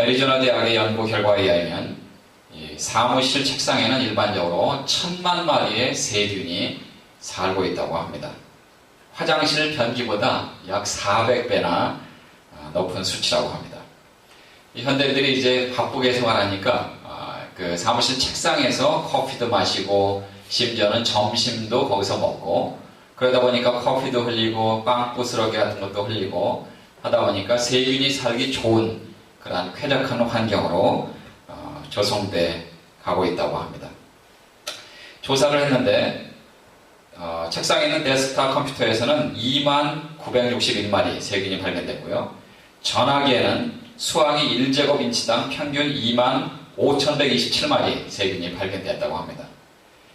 애리조나 대학의 연구 결과에 의하면 이 사무실 책상에는 일반적으로 1000만 마리의 세균이 살고 있다고 합니다. 화장실 변기보다 약 400배나 높은 수치라고 합니다. 이 현대인들이 이제 바쁘게 생활하니까 그 사무실 책상에서 커피도 마시고 심지어는 점심도 거기서 먹고 그러다 보니까 커피도 흘리고 빵 부스러기 같은 것도 흘리고 하다 보니까 세균이 살기 좋은 그러한 쾌적한 환경으로 조성돼 가고 있다고 합니다. 조사를 했는데 책상에 있는 데스크탑 컴퓨터에서는 2961마리 세균이 발견됐고요. 전화기에는 수화기 1제곱인치당 평균 25,127마리 세균이 발견됐다고 합니다.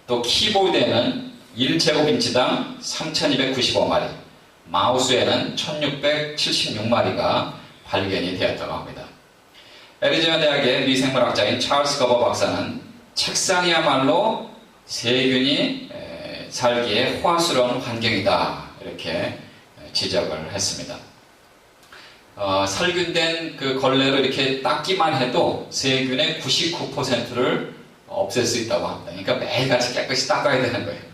또 키보드에는 1제곱인치당 3,295마리, 마우스에는 1,676마리가 발견이 되었다고 합니다. 애리조나 대학의 미생물학자인 찰스 거버 박사는 책상이야말로 세균이 살기에 호화스러운 환경이다 이렇게 지적을 했습니다. 살균된 그 걸레로 이렇게 닦기만 해도 세균의 99%를 없앨 수 있다고 합니다. 그러니까 매일같이 깨끗이 닦아야 되는 거예요.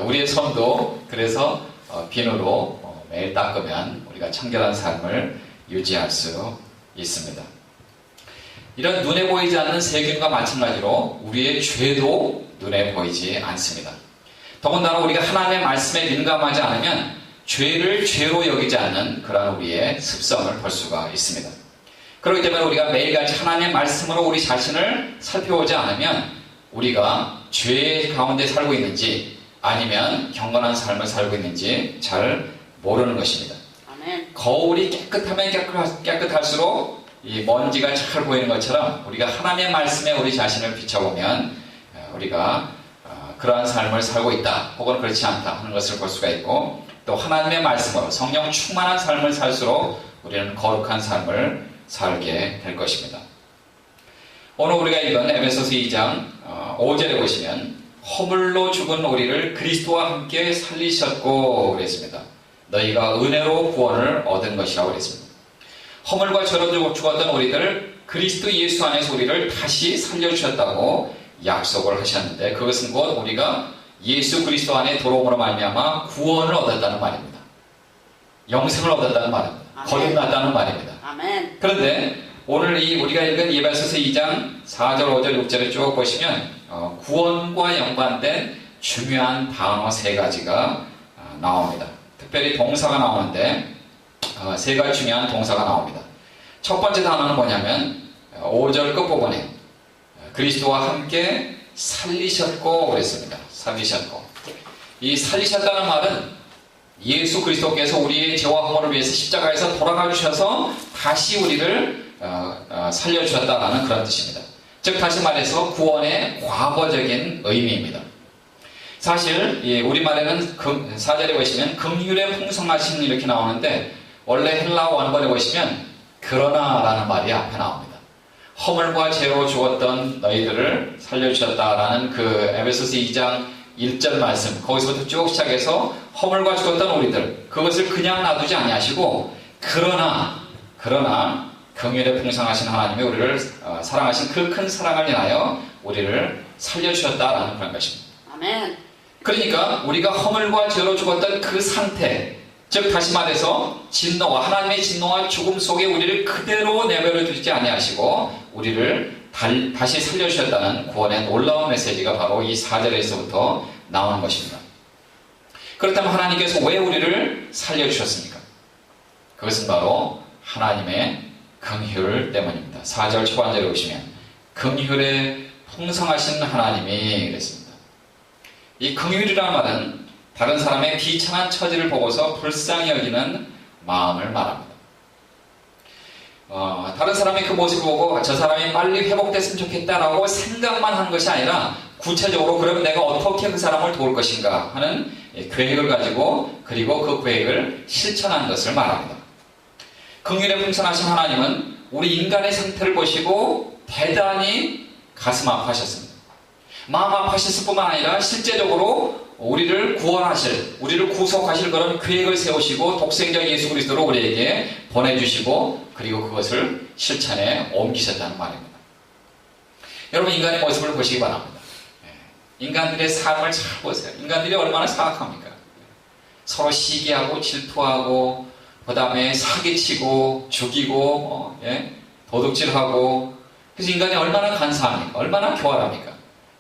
우리의 손도 그래서 비누로 매일 닦으면 우리가 청결한 삶을 유지할 수 있습니다. 이런 눈에 보이지 않는 세균과 마찬가지로 우리의 죄도 눈에 보이지 않습니다. 더군다나 우리가 하나님의 말씀에 민감하지 않으면 죄를 죄로 여기지 않는 그런 우리의 습성을 볼 수가 있습니다. 그렇기 때문에 우리가 매일같이 하나님의 말씀으로 우리 자신을 살펴보지 않으면 우리가 죄 가운데 살고 있는지 아니면 경건한 삶을 살고 있는지 잘 모르는 것입니다. 아멘. 거울이 깨끗하면 깨끗할수록 이 먼지가 잘 보이는 것처럼 우리가 하나님의 말씀에 우리 자신을 비춰보면 우리가 그러한 삶을 살고 있다 혹은 그렇지 않다 하는 것을 볼 수가 있고 또 하나님의 말씀으로 성령 충만한 삶을 살수록 우리는 거룩한 삶을 살게 될 것입니다. 오늘 우리가 읽은 에베소서 2장 5절에 보시면 허물로 죽은 우리를 그리스도와 함께 살리셨고 그랬습니다. 너희가 은혜로 구원을 얻은 것이라고 그랬습니다. 허물과 죄로 죽었던 우리들 그리스도 예수 안에서 우리를 다시 살려주셨다고 약속을 하셨는데 그것은 곧 우리가 예수 그리스도 안에 들어옴으로 말미암아 구원을 얻었다는 말입니다. 영생을 얻었다는 말입니다. 거듭났다는 말입니다. 아멘. 그런데 오늘 우리가 읽은 에베소서 2장 4절, 5절, 6절을 쭉 보시면 구원과 연관된 중요한 단어 3가지가 나옵니다. 특별히 동사가 나오는데 3가지 중요한 동사가 나옵니다. 첫 번째 단어는 뭐냐면 5절 끝부분에 그리스도와 함께 살리셨고 그랬습니다. 살리셨고. 이 살리셨다는 말은 예수 그리스도께서 우리의 죄와 허물을 위해서 십자가에서 돌아가 주셔서 다시 우리를 살려주셨다는 그런 뜻입니다. 즉 다시 말해서 구원의 과거적인 의미입니다. 사실 우리말에는 4절에 보시면 긍휼의 풍성하심 이렇게 나오는데 원래 헬라어 원본에 보시면 그러나라는 말이 앞에 나옵니다. 허물과 죄로 죽었던 너희들을 살려주셨다라는 그 에베소서 2장 1절 말씀 거기서부터 쭉 시작해서 허물과 죽었던 우리들 그것을 그냥 놔두지 아니하시고 그러나 긍휼에 풍성하신 하나님이 우리를 사랑하신 그 큰 사랑을 인하여 우리를 살려주셨다라는 그런 것입니다. 아멘. 그러니까 우리가 허물과 죄로 죽었던 그 상태 즉 다시 말해서 진노와 하나님의 진노와 죽음 속에 우리를 그대로 내버려 두지 아니하시고 우리를 다시 살려주셨다는 구원의 놀라운 메시지가 바로 이 4절에서부터 나오는 것입니다. 그렇다면 하나님께서 왜 우리를 살려주셨습니까? 그것은 바로 하나님의 긍휼 때문입니다. 4절 초반절에 보시면 긍휼에 풍성하신 하나님이 그랬습니다. 이 긍휼이라는 말은 다른 사람의 비참한 처지를 보고서 불쌍히 여기는 마음을 말합니다. 다른 사람의 그 모습을 보고 저 사람이 빨리 회복됐으면 좋겠다라고 생각만 하는 것이 아니라 구체적으로 그러면 내가 어떻게 그 사람을 도울 것인가 하는 계획을 가지고 그리고 그 계획을 실천하는 것을 말합니다. 긍휼에 풍성하신 하나님은 우리 인간의 상태를 보시고 대단히 가슴 아파하셨습니다. 마음 아파하셨을 뿐만 아니라 실제적으로 우리를 구원하실, 우리를 구속하실 그런 계획을 세우시고 독생자 예수 그리스도로 우리에게 보내주시고 그리고 그것을 실천에 옮기셨다는 말입니다. 여러분 인간의 모습을 보시기 바랍니다. 인간들의 삶을 잘 보세요. 인간들이 얼마나 사악합니까? 서로 시기하고 질투하고 그 다음에 사기치고 죽이고 도둑질하고 그래서 인간이 얼마나 간사합니까? 얼마나 교활합니까?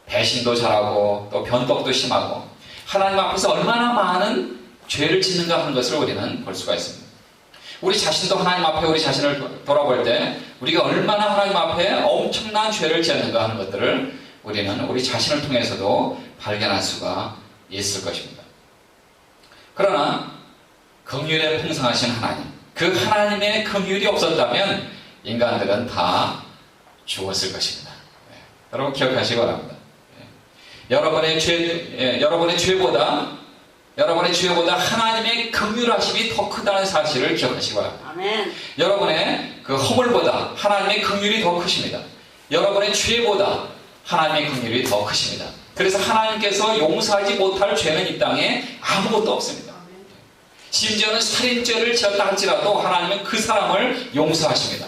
배신도 잘하고 또 변덕도 심하고 하나님 앞에서 얼마나 많은 죄를 짓는가 하는 것을 우리는 볼 수가 있습니다. 우리 자신도 하나님 앞에 우리 자신을 돌아볼 때 우리가 얼마나 하나님 앞에 엄청난 죄를 지었는가 하는 것들을 우리는 우리 자신을 통해서도 발견할 수가 있을 것입니다. 그러나 긍휼에 풍성하신 하나님, 그 하나님의 긍휼이 없었다면 인간들은 다 죽었을 것입니다. 여러분 기억하시기 바랍니다. 여러분의 죄보다 하나님의 긍휼하심이 더 크다는 사실을 기억하시기 바랍니다. 아멘. 여러분의 그 허물보다 하나님의 긍휼이 더 크십니다. 여러분의 죄보다 하나님의 긍휼이 더 크십니다. 그래서 하나님께서 용서하지 못할 죄는 이 땅에 아무것도 없습니다. 심지어는 살인죄를 지었다 할지라도 하나님은 그 사람을 용서하십니다.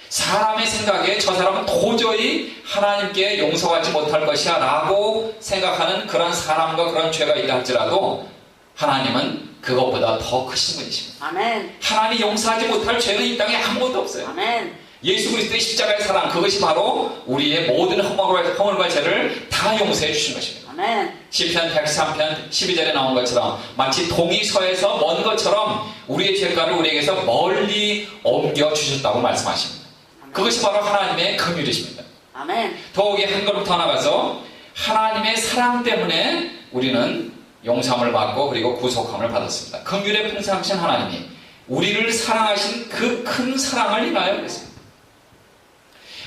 사람의 생각에 저 사람은 도저히 하나님께 용서하지 못할 것이야 라고 생각하는 그런 사람과 그런 죄가 있다 할지라도 하나님은 그것보다 더 크신 분이십니다. 아멘. 하나님이 용서하지 못할 죄는 이 땅에 아무것도 없어요. 아멘. 예수 그리스도의 십자가의 사랑, 그것이 바로 우리의 모든 허물과 죄를 다 용서해 주신 것입니다. 아멘. 시편 103편 12절에 나온 것처럼 마치 동이 서에서 먼 것처럼 우리의 죄가를 우리에게서 멀리 옮겨 주셨다고 말씀하십니다. 그것이 바로 하나님의 긍휼이십니다. 아멘. 더욱이 한 걸음 더 나가서 하나님의 사랑 때문에 우리는 용서함을 받고 그리고 구속함을 받았습니다. 긍휼에 풍성하신 하나님이 우리를 사랑하신 그 큰 사랑을 인하여 그랬습니다.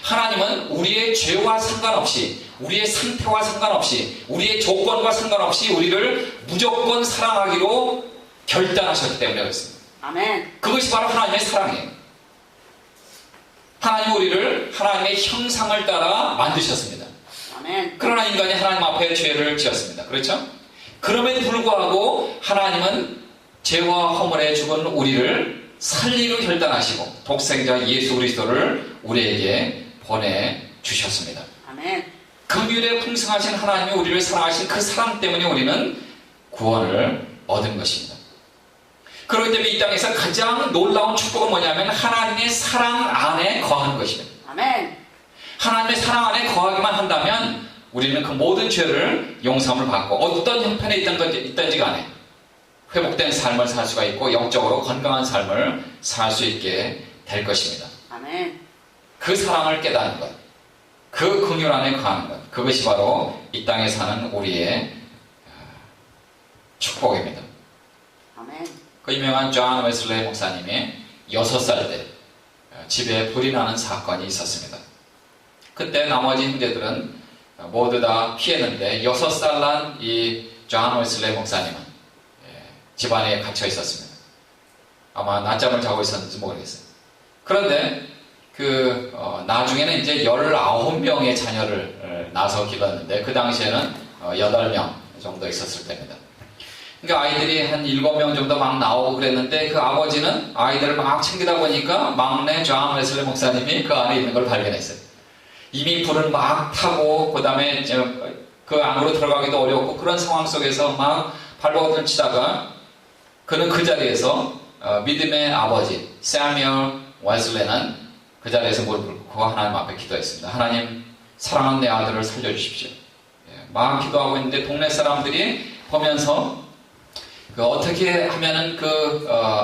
하나님은 우리의 죄와 상관없이, 우리의 상태와 상관없이, 우리의 조건과 상관없이 우리를 무조건 사랑하기로 결단하셨기 때문에 그렇습니다. 아멘. 그것이 바로 하나님의 사랑이에요. 하나님 우리를 하나님의 형상을 따라 만드셨습니다. 아멘. 그러나 인간이 하나님 앞에 죄를 지었습니다. 그렇죠? 그럼에도 불구하고 하나님은 죄와 허물에 죽은 우리를 살리기로 결단하시고 독생자 예수 그리스도를 우리에게 보내주셨습니다. 아멘. 긍휼에 풍성하신 하나님이 우리를 사랑하신 그 사랑 때문에 우리는 구원을 얻은 것입니다. 그렇기 때문에 이 땅에서 가장 놀라운 축복은 뭐냐면 하나님의 사랑 안에 거하는 것입니다. 아멘. 하나님의 사랑 안에 거하기만 한다면 우리는 그 모든 죄를 용서함을 받고 어떤 형편에 있든지 간에 회복된 삶을 살 수가 있고 영적으로 건강한 삶을 살 수 있게 될 것입니다. 아멘. 그 사랑을 깨닫는 것, 그 긍휼 안에 거하는 것, 그것이 바로 이 땅에 사는 우리의 축복입니다. 아멘. 그 유명한 존 웨슬레이 목사님이 6살 때 집에 불이 나는 사건이 있었습니다. 그때 나머지 형제들은 모두 다 피했는데 6살 난 이 존 웨슬레이 목사님은 집안에 갇혀 있었습니다. 아마 낮잠을 자고 있었는지 모르겠어요. 그런데 나중에는 이제 19명의 자녀를 낳아서 길렀는데 그 당시에는 8명 정도 있었을 때입니다. 그러니까 아이들이 한 7명 정도 막 나오고 그랬는데 그 아버지는 아이들을 막 챙기다 보니까 막내 존 웨슬리 목사님이 그 안에 있는 걸 발견했어요. 이미 불을 막 타고 그 다음에 그 안으로 들어가기도 어렵고 그런 상황 속에서 막 발버둥을 치다가 그는 그 자리에서 믿음의 아버지 사뮤엘 웨슬리는 그 자리에서 무릎을 꿇고 하나님 앞에 기도했습니다. 하나님, 사랑하는 내 아들을 살려주십시오. 막 기도하고 있는데 동네 사람들이 보면서 어떻게 하면은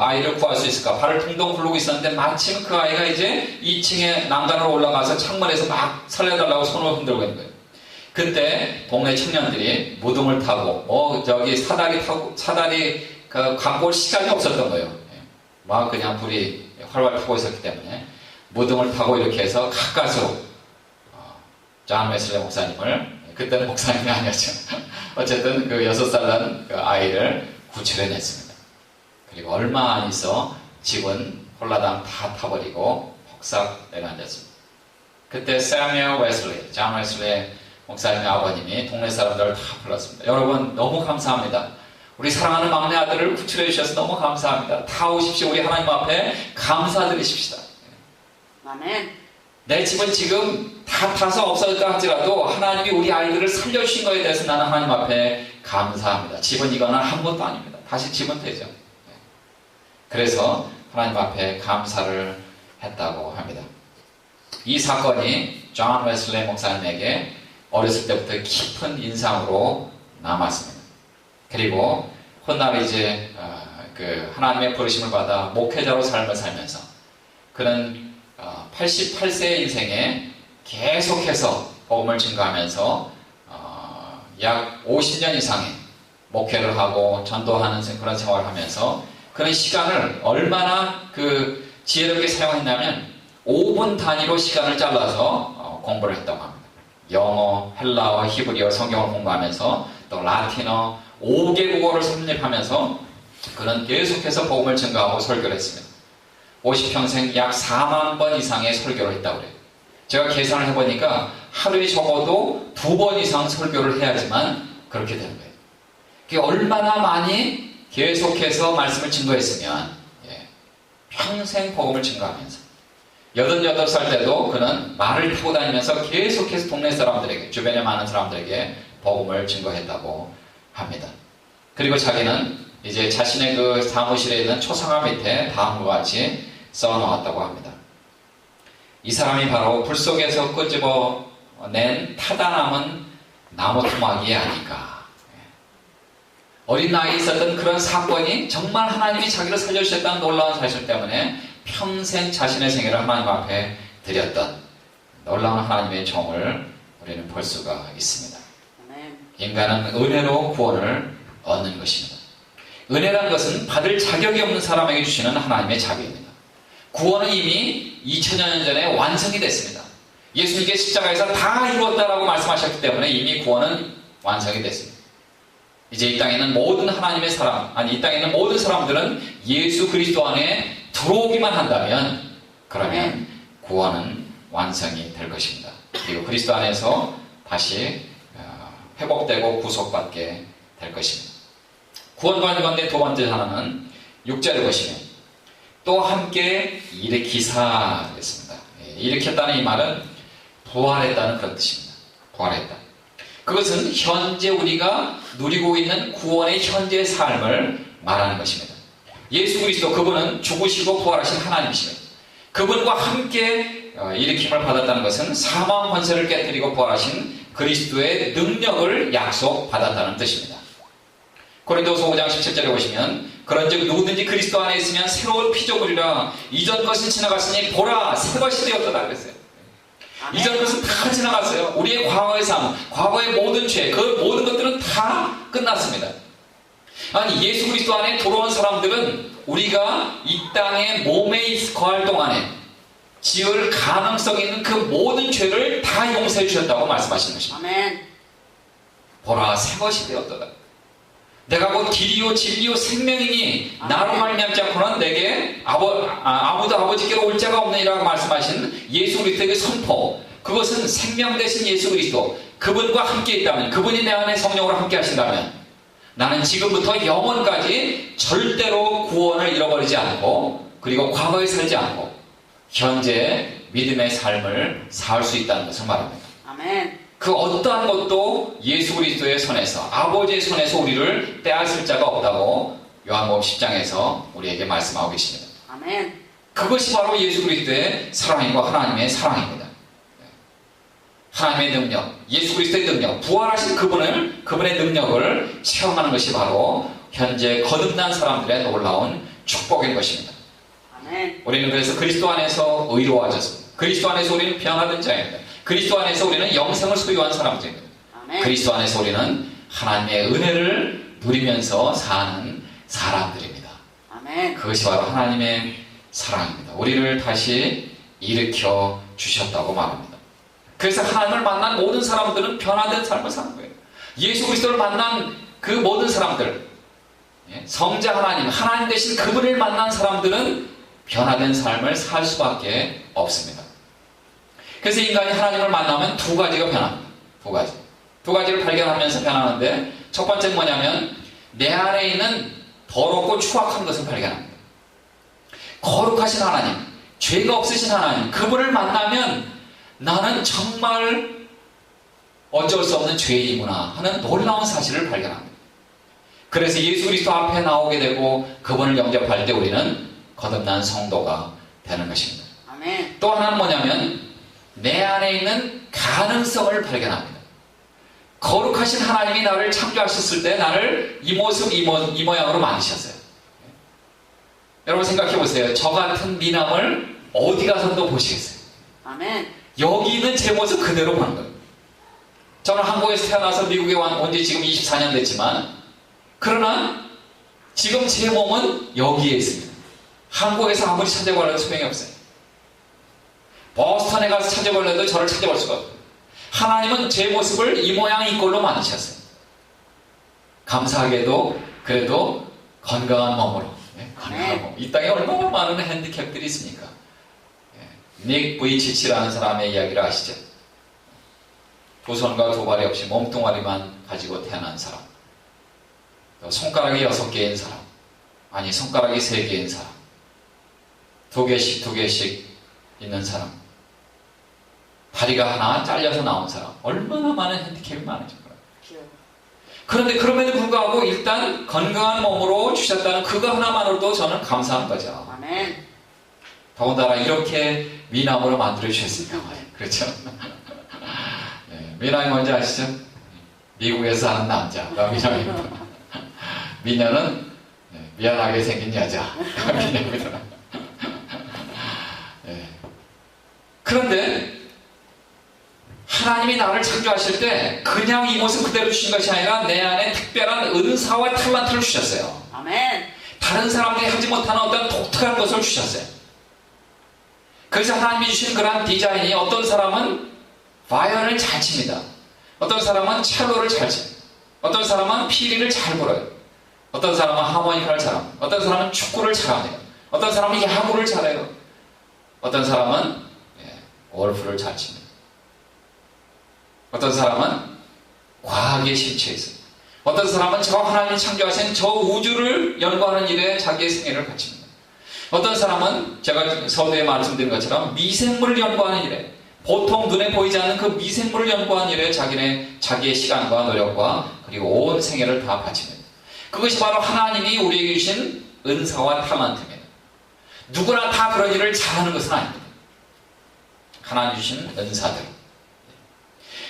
아이를 구할 수 있을까? 발을 동동 굴르고 있었는데 마침 그 아이가 이제 2층에 난간으로 올라가서 창문에서 막 살려달라고 손을 흔들고 있는 거예요. 그때 동네 청년들이 무등을 타고 사다리 갖고 올 시간이 없었던 거예요. 막 그냥 불이 활활 타고 있었기 때문에 무등을 타고 이렇게 해서 가까스로 존 웨슬리 목사님을, 그때는 목사님이 아니었죠. 어쨌든 그 6살 난 그 아이를 구출해냈습니다. 그리고 얼마 안 있어 집은 홀라당 다 타버리고 폭삭 내려앉았습니다. 그때 사뮤엘 웨슬리, 존 웨슬리 목사님의 아버님이 동네 사람들을 다 불렀습니다. 여러분 너무 감사합니다. 우리 사랑하는 막내 아들을 구출해 주셔서 너무 감사합니다. 다 오십시오. 우리 하나님 앞에 감사드리십시다. 아멘. 내 집은 지금 다 타서 없어졌다 할지라도 하나님이 우리 아이들을 살려주신 것에 대해서 나는 하나님 앞에 감사합니다. 집은 이거는 아무것도 아닙니다. 다시 집은 되죠. 그래서 하나님 앞에 감사를 했다고 합니다. 이 사건이 존 웨슬리 목사님에게 어렸을 때부터 깊은 인상으로 남았습니다. 그리고 훗날 이제 하나님의 부르심을 받아 목회자로 삶을 살면서 그는 88세의 인생에 계속해서 복음을 증거하면서 약 50년 이상의 목회를 하고 전도하는 그런 생활을 하면서 그런 시간을 얼마나 지혜롭게 사용했냐면 5분 단위로 시간을 잘라서 공부를 했다고 합니다. 영어, 헬라어, 히브리어 성경을 공부하면서 또 라틴어 5개 국어를 섭렵하면서 그는 계속해서 복음을 증거하고 설교를 했습니다. 50평생 약 4만 번 이상의 설교를 했다고 그래요. 제가 계산을 해보니까 하루에 적어도 2번 이상 설교를 해야지만 그렇게 되는 거예요. 그게 얼마나 많이 계속해서 말씀을 증거했으면 평생 복음을 증거하면서 88살 때도 그는 말을 타고 다니면서 계속해서 동네 사람들에게 주변에 많은 사람들에게 복음을 증거했다고 합니다. 그리고 자기는 이제 자신의 그 사무실에 있는 초상화 밑에 다음과 같이 써놓았다고 합니다. 이 사람이 바로 불 속에서 끄집어낸 타다 남은 나무 토막이 아닌가. 어린 나이에 있었던 그런 사건이 정말 하나님이 자기를 살려주셨다는 놀라운 사실 때문에 평생 자신의 생애를 하나님 앞에 드렸던 놀라운 하나님의 종을 우리는 볼 수가 있습니다. 인간은 은혜로 구원을 얻는 것입니다. 은혜라는 것은 받을 자격이 없는 사람에게 주시는 하나님의 자비입니다. 구원은 이미 2000년 전에 완성이 됐습니다. 예수님께 십자가에서 다 이루었다라고 말씀하셨기 때문에 이미 구원은 완성이 됐습니다. 이제 이 땅에 있는 모든 하나님의 사람, 이 땅에 있는 모든 사람들은 예수 그리스도 안에 들어오기만 한다면 그러면 구원은 완성이 될 것입니다. 그리고 그리스도 안에서 다시 회복되고 구속받게 될 것입니다. 구원받는 건데 두 번째 하나는 6절을 보시면 또 함께 일으키사 그랬습니다. 일으켰다는 이 말은 부활했다는 그런 뜻입니다. 부활했다. 그것은 현재 우리가 누리고 있는 구원의 현재 삶을 말하는 것입니다. 예수 그리스도 그분은 죽으시고 부활하신 하나님이십니다. 그분과 함께 일으킴을 받았다는 것은 사망 권세를 깨뜨리고 부활하신 그리스도의 능력을 약속받았다는 뜻입니다. 고린도서 5장 17절에 보시면 그런즉 누구든지 그리스도 안에 있으면 새로운 피조물이라 이전 것이 지나갔으니 보라 새 것이 되었다 그랬어요. 이전 것은 다 지나갔어요. 우리의 과거의 삶, 과거의 모든 죄, 그 모든 것들은 다 끝났습니다. 아니 예수 그리스도 안에 들어온 사람들은 우리가 이 땅에 몸에 거할 동안에 지을 가능성 있는 그 모든 죄를 다 용서해 주셨다고 말씀하시는 것입니다. 아멘. 보라 새 것이 되었도다. 내가 곧 길이요 진리요 생명이니 나로 말미암지 않고는 내게 아무도 아버지께로 올 자가 없느니라고 말씀하신 예수 그리스도의 선포, 그것은 생명 되신 예수 그리스도 그분과 함께 있다면, 그분이 내 안에 성령으로 함께 하신다면 나는 지금부터 영원까지 절대로 구원을 잃어버리지 않고 그리고 과거에 살지 않고 현재 믿음의 삶을 살 수 있다는 것을 말합니다. 아멘. 그 어떠한 것도 예수 그리스도의 손에서, 아버지의 손에서 우리를 빼앗을 자가 없다고 요한복음 10장에서 우리에게 말씀하고 계십니다. 아멘. 그것이 바로 예수 그리스도의 사랑이고 하나님의 사랑입니다. 하나님의 능력, 예수 그리스도의 능력, 부활하신 그분의 능력을 체험하는 것이 바로 현재 거듭난 사람들의 놀라운 축복인 것입니다. 아멘. 우리는 그래서 그리스도 안에서 의로워졌습니다. 그리스도 안에서 우리는 변화된 자입니다. 그리스도 안에서 우리는 영생을 소유한 사람들입니다. 아멘. 그리스도 안에서 우리는 하나님의 은혜를 누리면서 사는 사람들입니다. 아멘. 그것이 바로 하나님의 사랑입니다. 우리를 다시 일으켜 주셨다고 말합니다. 그래서 하나님을 만난 모든 사람들은 변화된 삶을 사는 거예요. 예수 그리스도를 만난 그 모든 사람들, 성자 하나님 되신 그분을 만난 사람들은 변화된 삶을 살 수밖에 없습니다. 그래서 인간이 하나님을 만나면 두 가지가 변합니다. 두 가지. 두 가지를 발견하면서 변하는데, 첫 번째는 뭐냐면 내 안에 있는 더럽고 추악한 것을 발견합니다. 거룩하신 하나님, 죄가 없으신 하나님, 그분을 만나면 나는 정말 어쩔 수 없는 죄인이구나 하는 놀라운 사실을 발견합니다. 그래서 예수 그리스도 앞에 나오게 되고 그분을 영접할 때 우리는 거듭난 성도가 되는 것입니다. 아멘. 또 하나는 뭐냐면 내 안에 있는 가능성을 발견합니다. 거룩하신 하나님이 나를 창조하셨을 때 나를 이 모습, 이 모양으로 만드셨어요. 여러분 생각해 보세요. 저 같은 미남을 어디 가서도 보시겠어요? 아멘. 여기 있는 제 모습 그대로 보는 거예요. 저는 한국에서 태어나서 미국에 온 지 지금 24년 됐지만, 그러나 지금 제 몸은 여기에 있습니다. 한국에서 아무리 찾아보려도 소용이 없어요. 버스턴에 가서 찾아보려도 저를 찾아볼 수가 없어요. 하나님은 제 모습을 이 모양 이 꼴로 만드셨어요. 감사하게도 그래도 건강한 몸으로, 건강한 몸. 이 땅에 얼마나 많은 핸디캡들이 있습니까? 닉 부이치치라는 사람의 이야기를 아시죠? 두 손과 두 발이 없이 몸뚱아리만 가지고 태어난 사람, 손가락이 6개인 사람, 아니 손가락이 3개인 사람, 2개씩 있는 사람, 다리가 하나 잘려서 나온 사람, 얼마나 많은 핸디캡이 많은지 몰라요. 그런데 그럼에도 불구하고 일단 건강한 몸으로 주셨다는 그거 하나만으로도 저는 감사한 거죠. 아멘. 더군다나 이렇게 미남으로 만들어 주셨으니까 말이에요. 그렇죠? 네, 미남이 뭔지 아시죠? 미국에서 사는 남자가 미남입니다. 미녀는 미안하게 생긴 여자가 미녀입니다. 네. 그런데 하나님이 나를 창조하실 때 그냥 이 모습 그대로 주신 것이 아니라 내 안에 특별한 은사와 탤런트를 주셨어요. 아멘. 다른 사람들이 하지 못하는 어떤 독특한 것을 주셨어요. 그래서 하나님이 주신 그런 디자인이, 어떤 사람은 바이올린을 잘 칩니다. 어떤 사람은 첼로를 잘 칩니다. 어떤 사람은 피리를 잘 불어요. 어떤 사람은 하모니카를 잘합니다. 어떤 사람은 축구를 잘합니다. 어떤 사람은 야구를 잘해요. 어떤 사람은 골프를 잘 칩니다. 어떤 사람은 과학에 심취해 있어요. 어떤 사람은 저 하나님이 창조하신 저 우주를 연구하는 일에 자기의 생애를 바칩니다. 어떤 사람은 제가 서두에 말씀드린 것처럼 미생물을 연구하는 일에, 보통 눈에 보이지 않는 그 미생물을 연구하는 일에 자기의 시간과 노력과 그리고 온 생애를 다 바칩니다. 그것이 바로 하나님이 우리에게 주신 은사와 탤런트입니다. 누구나 다 그런 일을 잘하는 것은 아닙니다. 하나님 주신 은사들.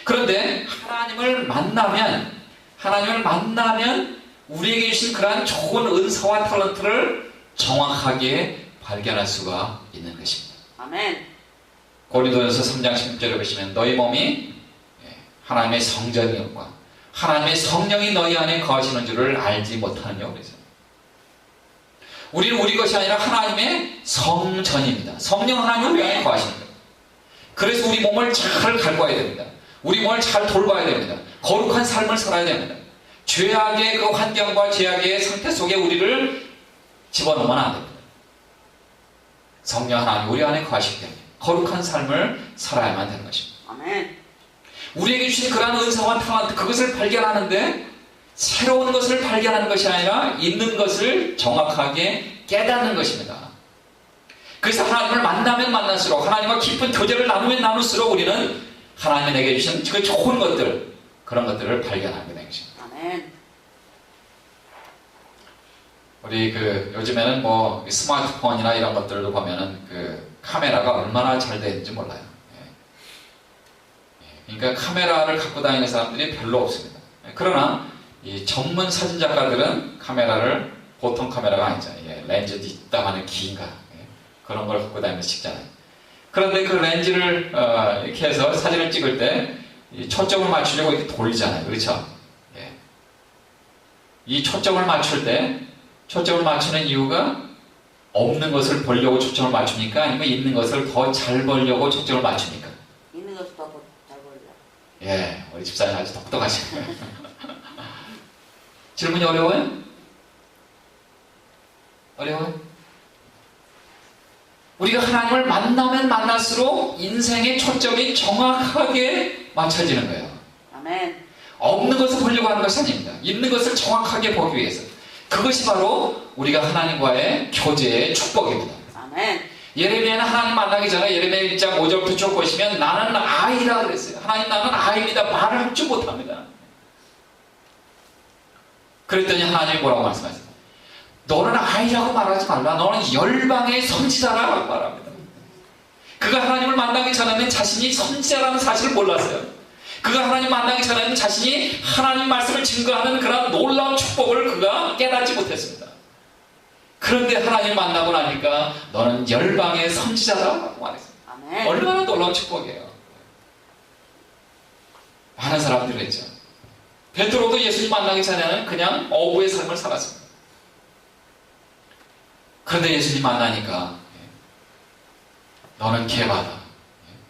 그런데 하나님을 만나면 우리에게 주신 그러한 좋은 은사와 탤런트를 정확하게 발견할 수가 있는 것입니다. 아멘. 고린도전서 3장 16절에 보시면 너희 몸이 하나님의 성전이었고 하나님의 성령이 너희 안에 거하시는 줄을 알지 못하느냐고 그래서 우리는 우리 것이 아니라 하나님의 성전입니다. 성령 하나님 우리 안에 거하시는 거예요. 그래서 우리 몸을 잘 갈궈야 됩니다. 우리 몸을 잘 돌봐야 됩니다. 거룩한 삶을 살아야 됩니다. 죄악의 그 환경과 죄악의 상태 속에 우리를 집어넣으면 안 됩니다. 성령 하나님 우리 안에 거하시기 때문에 거룩한 삶을 살아야만 되는 것입니다. 아멘. 우리에게 주신 그러한 은사와 탤런트, 그것을 발견하는데 새로운 것을 발견하는 것이 아니라 있는 것을 정확하게 깨닫는 것입니다. 그래서 하나님을 만나면 만날수록, 하나님과 깊은 교제를 나누면 나눌수록 우리는 하나님이 내게 주신 그 좋은 것들, 그런 것들을 발견하게 되는 것입니다. 아멘. 우리 요즘에는 스마트폰이나 이런 것들도 보면은 카메라가 얼마나 잘 되는지 몰라요. 그러니까 카메라를 갖고 다니는 사람들이 별로 없습니다. 그러나 이 전문 사진 작가들은 카메라를 보통 카메라가 아니잖아요. 렌즈 뒷담화는 긴가 그런 걸 갖고 다니면서 찍잖아요. 그런데 그 렌즈를 이렇게 해서 사진을 찍을 때 이 초점을 맞추려고 이렇게 돌리잖아요. 그렇죠? 이 초점을 맞출 때 초점을 맞추는 이유가 없는 것을 보려고 초점을 맞춥니까? 아니면 있는 것을 더 잘 보려고 초점을 맞춥니까? 있는 것을 더 잘 보려. 예, 우리 집사님 아주 똑똑하시네요. 질문이 어려워요? 어려워요? 우리가 하나님을 만나면 만날수록 인생의 초점이 정확하게 맞춰지는 거예요. 아멘. 없는 것을 보려고 하는 것이 아닙니다. 있는 것을 정확하게 보기 위해서. 그것이 바로 우리가 하나님과의 교제의 축복입니다. 아멘. 예레미야는 하나님 만나기 전에 예레미야 1장 5절부터 쭉 보시면 나는 아이라 그랬어요. 하나님 나는 아이입니다. 말을 할 줄 못합니다. 그랬더니 하나님이 뭐라고 말씀하세요? 너는 아이라고 말하지 말라. 너는 열방의 선지자라고 말합니다. 그가 하나님을 만나기 전에는 자신이 선지자라는 사실을 몰랐어요. 그가 하나님 만나기 전에는 자신이 하나님 말씀을 증거하는 그런 놀라운 축복을 그가 깨닫지 못했습니다. 그런데 하나님 만나고 나니까 너는 열방의 선지자라고 말했어요. 아멘. 얼마나 놀라운 축복이에요. 많은 사람들이 했죠. 베드로도 예수님 만나기 전에는 그냥 어부의 삶을 살았습니다. 그런데 예수님 만나니까 너는 개바다,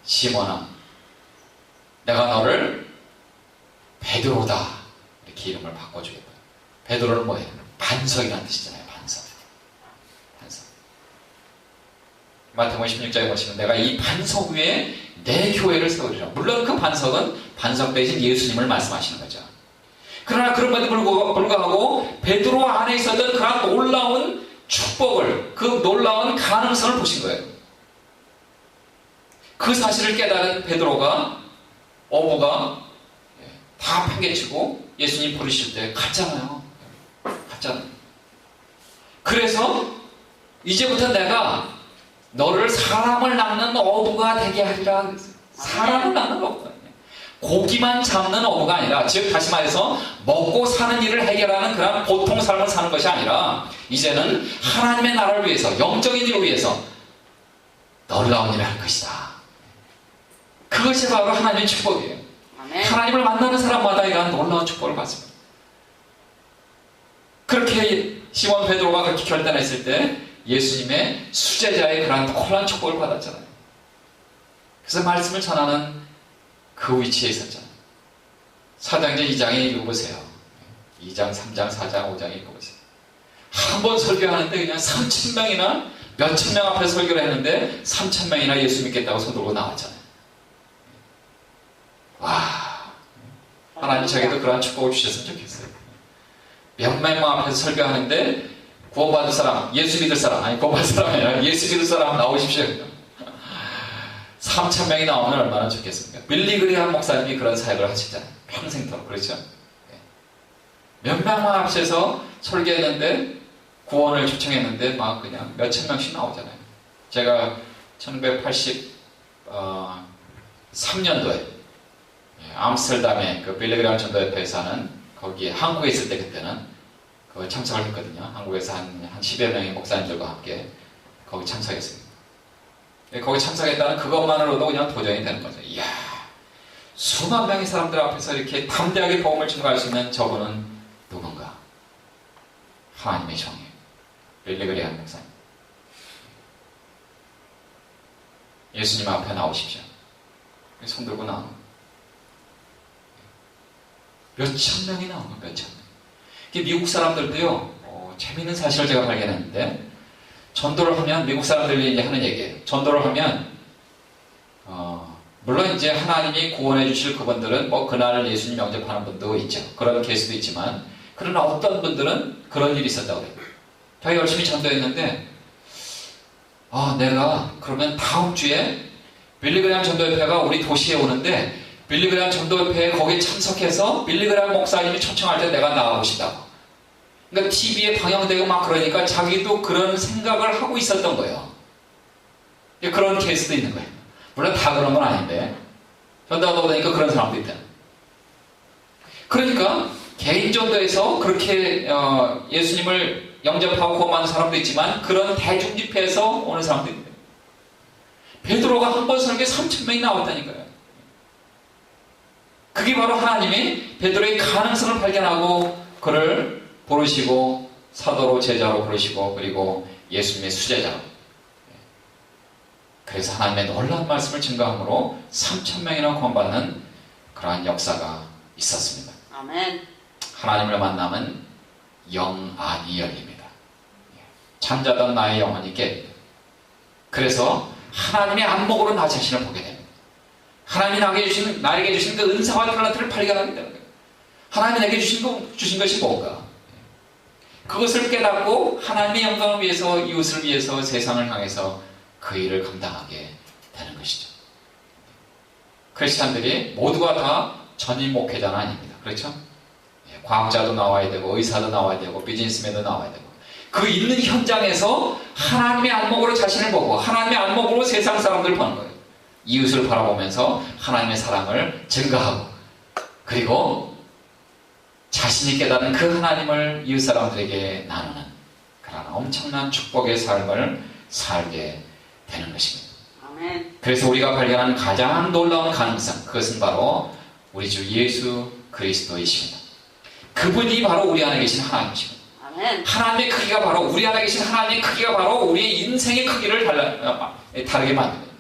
시몬아, 내가 너를 베드로다 이렇게 이름을 바꿔주겠다. 베드로는 뭐예요? 반석이라는 뜻이잖아요. 반석. 마태복음 16장에 보시면 내가 이 반석 위에 내 교회를 세우리라. 물론 그 반석은 반석 대신 예수님을 말씀하시는 거죠. 그러나 그럼에도 불구하고 베드로 안에 있었던 그런 놀라운 축복을, 그 놀라운 가능성을 보신 거예요. 그 사실을 깨달은 베드로가, 어부가 다 팽개치고 예수님 부르실 때 갔잖아요. 그래서 이제부터 내가 너를 사람을 낚는 어부가 되게 하리라 그랬어요. 사람을 낚는 어부가 아니에요. 고기만 잡는 어부가 아니라, 즉 다시 말해서 먹고 사는 일을 해결하는 그런 보통 삶을 사는 것이 아니라 이제는 하나님의 나라를 위해서, 영적인 일을 위해서 놀라운 일을 할 것이다. 그것이 바로 하나님의 축복이에요. 아멘. 하나님을 만나는 사람마다 이러한 놀라운 축복을 받습니다. 그렇게 시몬 베드로가 그렇게 결단했을 때 예수님의 수제자의 그런 놀라운 축복을 받았잖아요. 그래서 말씀을 전하는 그 위치에 있었잖아요. 사도행전 2장에 읽어보세요. 2장, 3장, 4장, 5장 읽어보세요. 한 번 설교하는데 그냥 3,000명이나 몇천 명 앞에 설교를 했는데 3,000명이나 예수 믿겠다고 손 들고 나왔잖아요. 와, 하나님 저에게도 그러한 축복을 주셨으면 좋겠어요. 몇만 명 앞에서 설교하는데 구원받을 사람, 예수 믿을 사람, 아니 구원받을 사람이 아니라 예수 믿을 사람 나오십시오. 3,000명이 나오면 얼마나 좋겠습니까? 빌리 그레이엄 목사님이 그런 사역을 하시잖아요. 평생토록. 그렇죠? 몇 명 앞에서 설교했는데 구원을 초청했는데 막 그냥 몇천 명씩 나오잖아요. 제가 1983년도에 암스테르담에 그 빌리 그레이엄 전도협회에서 하는, 거기에 한국에 있을 때 그때는 거기 참석을 했거든요. 한국에서 한 10여 명의 목사님들과 함께 거기 참석했습니다. 거기 참석했다는 그것만으로도 그냥 도전이 되는 거죠. 이야, 수만 명의 사람들 앞에서 이렇게 담대하게 복음을 증거할 수 있는 저분은 누군가? 하나님의 종이에요. 빌리 그레이엄 목사님. 예수님 앞에 나오십시오. 손 들고 나오는 거예요. 몇천 명이 나오는 거예요. 몇천 명. 미국 사람들도요, 재미있는 사실을 제가 발견했는데, 전도를 하면, 미국 사람들이 이제 하는 얘기예요. 전도를 하면, 물론 이제 하나님이 구원해 주실 그분들은 뭐 그날 예수님 영접하는 분도 있죠. 그런 케이스도 있지만, 그러나 어떤 분들은 그런 일이 있었다고 그래요. 되게 열심히 전도했는데, 내가 그러면 다음 주에 빌리 그레이엄 전도협회가 우리 도시에 오는데, 빌리 그레이엄 전도협회에 거기에 참석해서 빌리 그레이엄 목사님이 초청할 때 내가 나가고 싶다고. 그러니까 TV에 방영되고 막 그러니까 자기도 그런 생각을 하고 있었던 거예요. 그런 케이스도 있는 거예요. 물론 다 그런 건 아닌데 전도하다 보니까 그런 사람도 있다. 그러니까 개인 전도에서 그렇게 예수님을 영접하고 구원받는 사람도 있지만 그런 대중 집회에서 오는 사람도 있는 거예요. 베드로가 한 번 설교에 3,000명이 나왔다니까요. 그게 바로 하나님이 베드로의 가능성을 발견하고 그를 부르시고 사도로 제자로 부르시고 그리고 예수님의 수제자로. 그래서 하나님의 놀라운 말씀을 증거함으로 3,000명이나 구원받는 그러한 역사가 있었습니다. 아멘. 하나님을 만나면 영안이 열립니다. 잠자던 나의 영혼이 깹니다. 그래서 하나님의 안목으로 나 자신을 보게 됩니다. 하나님이 나에게 주신 그 은사와 탤런트를 발견하게 되는 거예요. 하나님이 내게 주신 것이 뭔가? 그것을 깨닫고 하나님의 영광을 위해서, 이웃을 위해서, 세상을 향해서 그 일을 감당하게 되는 것이죠. 크리스찬들이 모두가 다 전임 목회자는 아닙니다. 그렇죠? 과학자도 나와야 되고, 의사도 나와야 되고, 비즈니스맨도 나와야 되고, 그 있는 현장에서 하나님의 안목으로 자신을 보고 하나님의 안목으로 세상 사람들을 보는 거예요. 이웃을 바라보면서 하나님의 사랑을 증가하고, 그리고 자신이 깨닫는 그 하나님을 이웃 사람들에게 나누는 그런 엄청난 축복의 삶을 살게 되는 것입니다. 아멘. 그래서 우리가 발견한 가장 놀라운 가능성, 그것은 바로 우리 주 예수 그리스도이십니다. 그분이 바로 우리 안에 계신 하나님이십니다. 아멘. 하나님의 크기가 바로, 우리 안에 계신 하나님의 크기가 바로 우리의 인생의 크기를 다르게 만듭니다.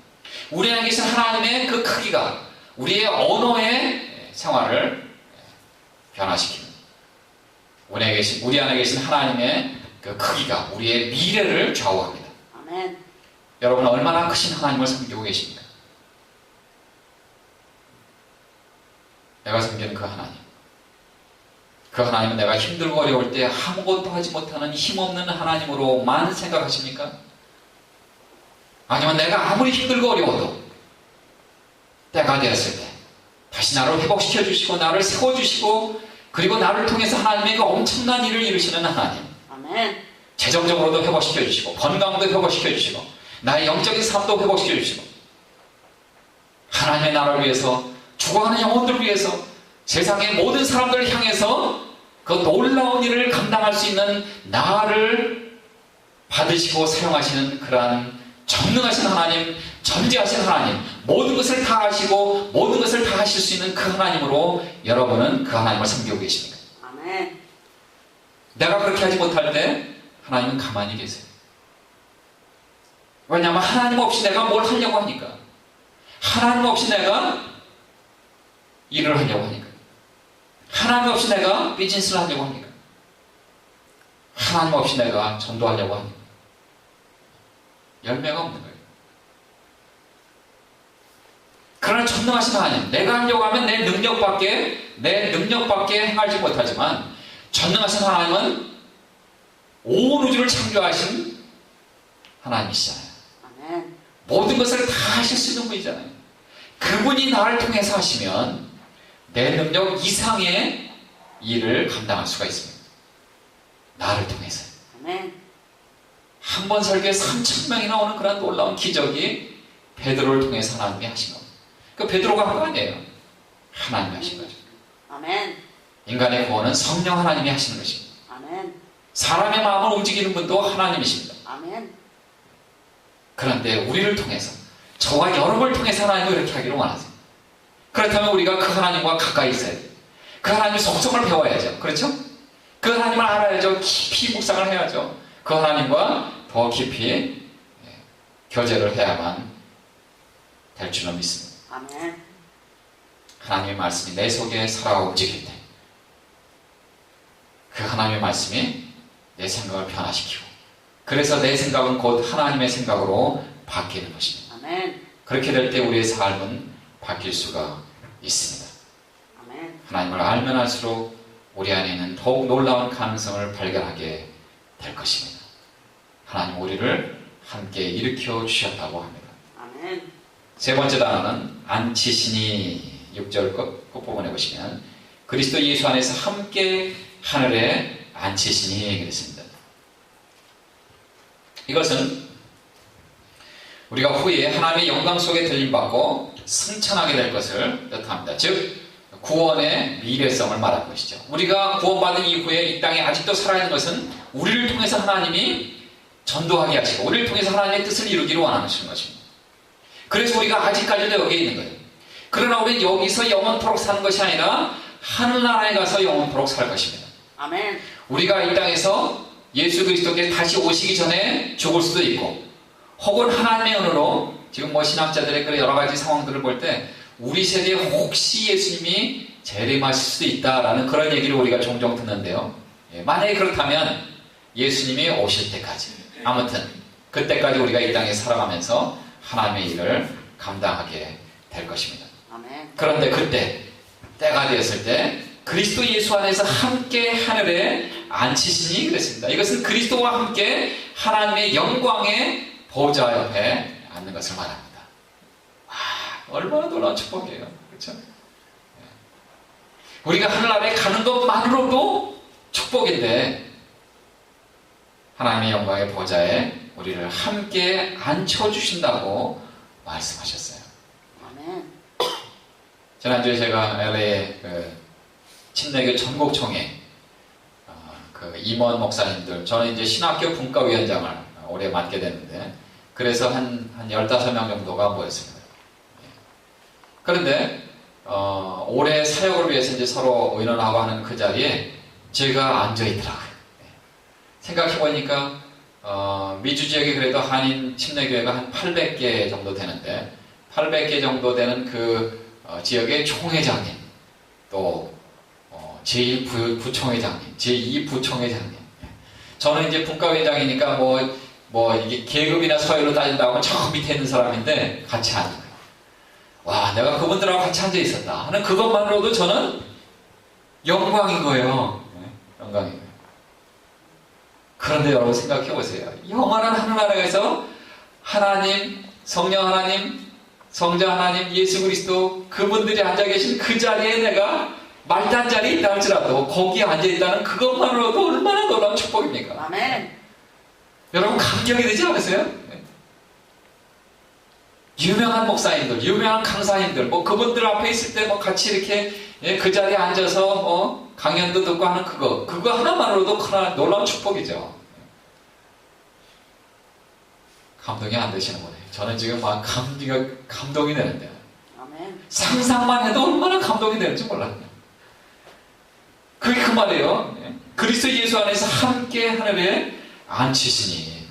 우리 안에 계신 하나님의 그 크기가 우리의 언어의 생활을 변화시킵니다. 우리 안에 계신 하나님의 그 크기가 우리의 미래를 좌우합니다. 아멘. 여러분, 얼마나 크신 하나님을 섬기고 계십니까? 내가 섬기는 그 하나님, 그 하나님은 내가 힘들고 어려울 때 아무것도 하지 못하는 힘없는 하나님으로만 생각하십니까? 아니면 내가 아무리 힘들고 어려워도 때가 되었을 때 다시 나를 회복시켜 주시고 나를 세워주시고, 그리고 나를 통해서 하나님의 그 엄청난 일을 이루시는 하나님, 아멘. 재정적으로도 회복시켜 주시고, 건강도 회복시켜 주시고, 나의 영적인 삶도 회복시켜 주시고, 하나님의 나라를 위해서, 죽어가는 영혼들을 위해서, 세상의 모든 사람들을 향해서 그 놀라운 일을 감당할 수 있는 나를 받으시고 사용하시는 그러한 전능하신 하나님, 전지하신 하나님, 모든 것을 다 하시고 모든 것을 다 하실 수 있는 그 하나님으로 여러분은 그 하나님을 섬기고 계십니까? 아멘. 내가 그렇게 하지 못할 때 하나님은 가만히 계세요. 왜냐하면 하나님 없이 내가 뭘 하려고 하니까, 하나님 없이 내가 일을 하려고 하니까, 하나님 없이 내가 비즈니스를 하려고 하니까, 하나님 없이 내가 전도하려고 하니까 열매가 없는 거예요. 그러나 전능하신 하나님, 내가 하려고 하면 내 능력밖에 행하지 못하지만, 전능하신 하나님은 온 우주를 창조하신 하나님이시잖아요. 아멘. 모든 것을 다 하실 수 있는 분이잖아요. 그분이 나를 통해서 하시면 내 능력 이상의 일을 감당할 수가 있습니다. 나를 통해서. 아멘. 한 번 설교에 3,000명이나 오는 그런 놀라운 기적이 베드로를 통해서 하나님이 하신 겁니다. 그 베드로가 한 거 아니에요. 하나님이 하신 거죠. 아멘. 인간의 구원은 성령 하나님이 하시는 것입니다. 아멘. 사람의 마음을 움직이는 분도 하나님이십니다. 아멘. 그런데 우리를 통해서, 저와 여러분을 통해서 하나님을 이렇게 하기를 원하세요. 그렇다면 우리가 그 하나님과 가까이 있어야 돼요. 그 하나님의 속성을 배워야죠. 그렇죠? 그 하나님을 알아야죠. 깊이 묵상을 해야죠. 그 하나님과 더 깊이 교제를 해야만 될 줄로 믿습니다. 아멘. 하나님의 말씀이 내 속에 살아 움직일 때, 그 하나님의 말씀이 내 생각을 변화시키고, 그래서 내 생각은 곧 하나님의 생각으로 바뀌는 것입니다. 아멘. 그렇게 될 때 우리의 삶은 바뀔 수가 있습니다. 아멘. 하나님을 알면 알수록 우리 안에 있는 더욱 놀라운 가능성을 발견하게 될 것입니다. 하나님 우리를 함께 일으켜 주셨다고 합니다. 아멘. 세 번째 단어는 안치시니. 6절 끝부분에 보시면 그리스도 예수 안에서 함께 하늘에 앉히시니 그랬습니다. 이것은 우리가 후에 하나님의 영광 속에 들림받고 승천하게 될 것을 뜻합니다. 즉 구원의 미래성을 말하는 것이죠. 우리가 구원받은 이후에 이 땅에 아직도 살아있는 것은 우리를 통해서 하나님이 전도하게 하시고 우리를 통해서 하나님의 뜻을 이루기를 원하는 것입니다. 그래서 우리가 아직까지도 여기에 있는 거예요. 그러나 우리는 여기서 영원토록 사는 것이 아니라 하늘나라에 가서 영원토록 살 것입니다. 아멘. 우리가 이 땅에서 예수 그리스도께서 다시 오시기 전에 죽을 수도 있고, 혹은 하나님의 은혜로 지금 신학자들의 그런 여러 가지 상황들을 볼 때 우리 세대에 혹시 예수님이 재림하실 수도 있다라는 그런 얘기를 우리가 종종 듣는데요. 만약에 그렇다면 예수님이 오실 때까지, 아무튼 그때까지 우리가 이 땅에 살아가면서 하나님의 일을 감당하게 될 것입니다. 아멘. 그런데 그때 때가 되었을 때 그리스도 예수 안에서 함께 하늘에 앉히시니 그랬습니다. 이것은 그리스도와 함께 하나님의 영광의 보좌 옆에 앉는 것을 말합니다. 와, 얼마나 놀라운 축복이에요. 그렇죠? 우리가 하늘나라에 가는 것만으로도 축복인데 하나님의 영광의 보좌에 우리를 함께 앉혀주신다고 말씀하셨어요. 아멘. 지난주에 제가 LA 침례교 전국총회 그 임원 목사님들, 저는 이제 신학교 분과위원장을 올해 맡게 됐는데, 그래서 한 15명 정도가 모였습니다. 그런데 올해 사역을 위해서 이제 서로 의논하고 하는 그 자리에 제가 앉아 있더라고요. 생각해보니까 미주 지역에 그래도 한인 침례교회가 한 800개 정도 되는데, 800개 정도 되는 그 지역의 총회장님, 또 제1부총회장님, 제2부총회장님. 저는 이제 분과위원장이니까 뭐 이게 계급이나 서열로 따진다고 하면 저 밑에 있는 사람인데 같이 앉은 거예요. 와, 내가 그분들하고 같이 앉아 있었다 하는 그것만으로도 저는 영광인 거예요. 영광인 거예요. 그런데 여러분 생각해 보세요. 영원한 하늘나라에서 하나님, 성령 하나님, 성자 하나님, 예수 그리스도 그분들이 앉아 계신 그 자리에 내가 말단 자리에 있다 할지라도 거기에 앉아 있다는 그것만으로도 얼마나 놀라운 축복입니까? 아멘. 여러분 감격이 되지 않으세요? 유명한 목사님들, 유명한 강사님들, 뭐 그분들 앞에 있을 때 뭐 같이 이렇게 그 자리에 앉아서 강연도 듣고 하는 그거 하나만으로도 큰 놀라운 축복이죠. 감동이 안 되시는 거예요. 저는 지금 막 감동이 되는데 아멘. 상상만 해도 얼마나 감동이 되는지 몰라요. 그게 그 말이에요. 그리스도 예수 안에서 함께 하늘에 앉히시니,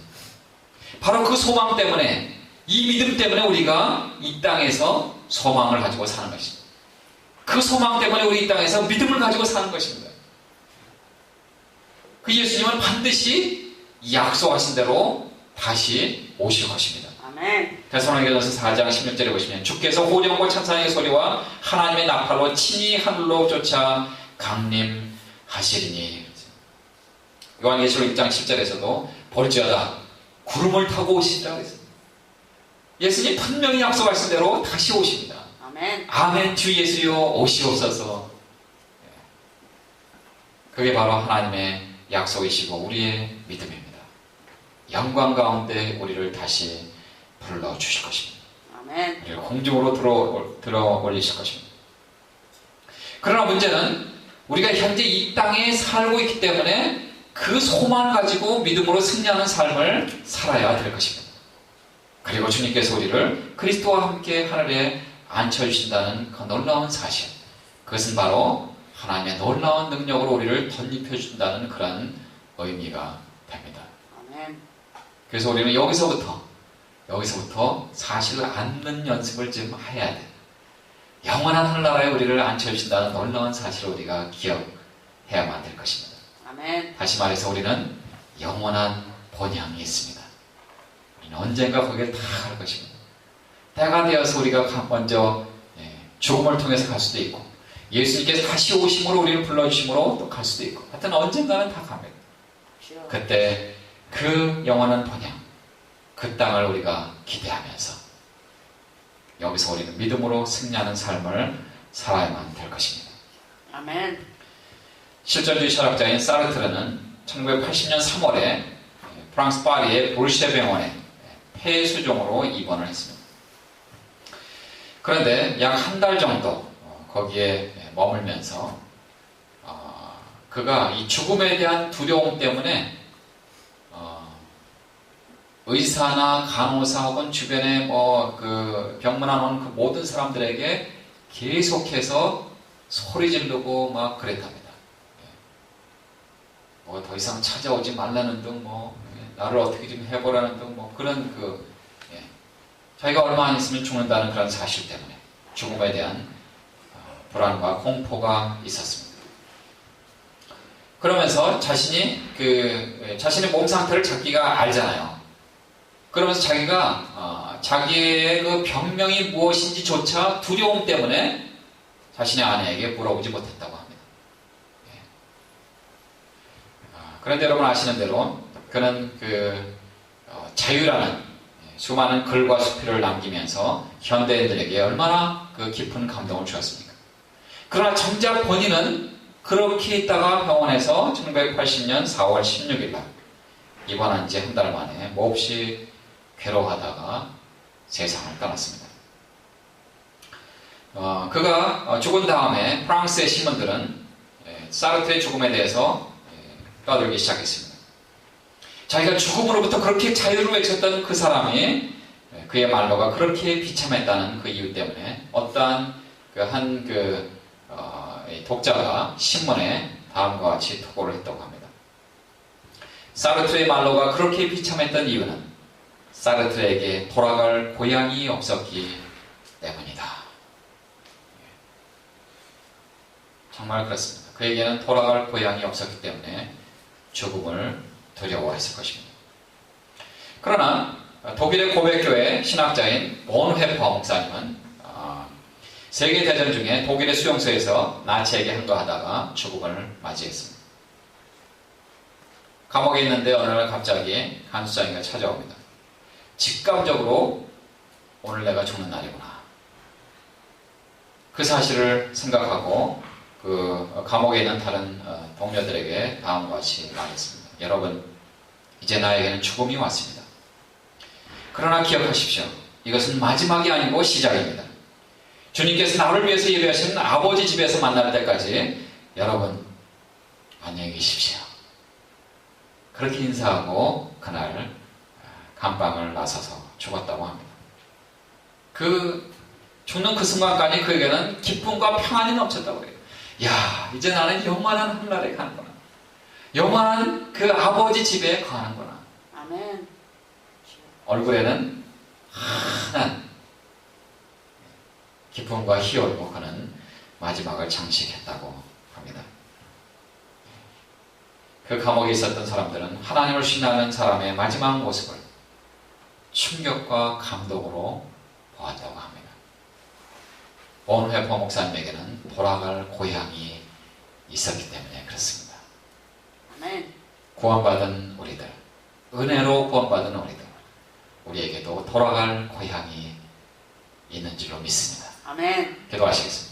바로 그 소망 때문에, 이 믿음 때문에 우리가 이 땅에서 소망을 가지고 사는 것입니다. 그 소망 때문에 우리 이 땅에서 믿음을 가지고 사는 것입니다. 그 예수님은 반드시 약속하신 대로 다시 오실 것입니다. 아멘. 데살로니가전서 4장 16절에 보시면 주께서 호령과 찬송의 소리와 하나님의 나팔로 친히 하늘로 쫓아 강림하시리니. 요한계시록 1장 10절에서도 볼지어다 구름을 타고 오시리라 그랬습니다. 예수님 분명히 약속하신 대로 다시 오십니다. 아멘. 아멘. 주 예수여 오시옵소서. 그게 바로 하나님의 약속이시고 우리의 믿음입니다. 영광 가운데 우리를 다시 불러주실 것입니다. 아멘. 우리를 공중으로 들어 올리실 것입니다. 그러나 문제는 우리가 현재 이 땅에 살고 있기 때문에 그 소망을 가지고 믿음으로 승리하는 삶을 살아야 될 것입니다. 그리고 주님께서 우리를 그리스도와 함께 하늘에 앉혀주신다는 그 놀라운 사실, 그것은 바로 하나님의 놀라운 능력으로 우리를 덧입혀준다는 그런 의미가 됩니다. 아멘. 그래서 우리는 여기서부터 사실을 앉는 연습을 좀 해야 돼. 영원한 하늘나라에 우리를 앉혀주신다는 놀라운 사실을 우리가 기억해야만 될 것입니다. 아멘. 다시 말해서 우리는 영원한 본향이 있습니다. 우리는 언젠가 거기에 다 갈 것입니다. 때가 되어서 우리가 먼저 죽음을 통해서 갈 수도 있고, 예수님께서 다시 오심으로 우리를 불러주심으로 또 갈 수도 있고, 하여튼 언젠가는 다 갑니다. 그때 그 영원한 본향, 그 땅을 우리가 기대하면서 여기서 우리는 믿음으로 승리하는 삶을 살아야만 될 것입니다. 아멘. 실존주의 철학자인 사르트르는 1980년 3월에 프랑스 파리의 볼쉐 병원에 폐수종으로 입원을 했습니다. 그런데 약 한 달 정도 거기에 머물면서 그가 이 죽음에 대한 두려움 때문에 의사나 간호사 혹은 주변에 그 병문안 온 그 모든 사람들에게 계속해서 소리 지르고 막 그랬답니다. 뭐 더 이상 찾아오지 말라는 등, 나를 어떻게 좀 해보라는 등, 그런 자기가 얼마 안 있으면 죽는다는 그런 사실 때문에 죽음에 대한 불안과 공포가 있었습니다. 그러면서 자신의 몸 상태를 자기가 알잖아요. 그러면서 자기가 자기의 그 병명이 무엇인지조차 두려움 때문에 자신의 아내에게 물어보지 못했다고 합니다. 그런데 여러분 아시는 대로 그는 자유라는 수많은 글과 수필을 남기면서 현대인들에게 얼마나 그 깊은 감동을 주었습니까? 그러나 정작 본인은 그렇게 있다가 병원에서 1980년 4월 16일 날 입원한 지 한 달 만에 몹시 괴로워하다가 세상을 떠났습니다. 그가 죽은 다음에 프랑스의 신문들은 사르트의 죽음에 대해서 떠들기 시작했습니다. 자기가 죽음으로부터 그렇게 자유를 외쳤던 그 사람이 그의 말로가 그렇게 비참했다는 그 이유 때문에 어떠한 독자가 신문에 다음과 같이 토고를 했다고 합니다. 사르트의 말로가 그렇게 비참했던 이유는 사르트에게 돌아갈 고향이 없었기 때문이다. 정말 그렇습니다. 그에게는 돌아갈 고향이 없었기 때문에 죽음을 두려워했을 것입니다. 그러나 독일의 고백교회 신학자인 본회퍼 목사님은 세계대전 중에 독일의 수용소에서 나치에게 항거하다가 죽음을 맞이했습니다. 감옥에 있는데 어느 날 갑자기 간수장이가 찾아옵니다. 직감적으로 오늘 내가 죽는 날이구나. 그 사실을 생각하고 그 감옥에 있는 다른 동료들에게 다음과 같이 말했습니다. 여러분, 이제 나에게는 죽음이 왔습니다. 그러나 기억하십시오. 이것은 마지막이 아니고 시작입니다. 주님께서 나를 위해서 예배하신 아버지 집에서 만날 때까지 여러분 안녕히 계십시오. 그렇게 인사하고 그날 감방을 나서서 죽었다고 합니다. 죽는 그 순간까지 그에게는 기쁨과 평안이 넘쳤다고 해요. 야, 이제 나는 영원한 하늘나라에 가는구나. 영원한 그 아버지 집에 가는구나. 아멘. 얼굴에는 환한 기쁨과 희열로 그는 마지막을 장식했다고 합니다. 그 감옥에 있었던 사람들은 하나님을 신뢰하는 사람의 마지막 모습을 충격과 감동으로 보았다고 합니다. 본회퍼 목사님에게는 돌아갈 고향이 있었기 때문에 그렇습니다. 아멘. 구원받은 우리들, 은혜로 구원받은 우리에게도 돌아갈 고향이 있는 줄로 믿습니다. 아멘. 기도하시겠습니다.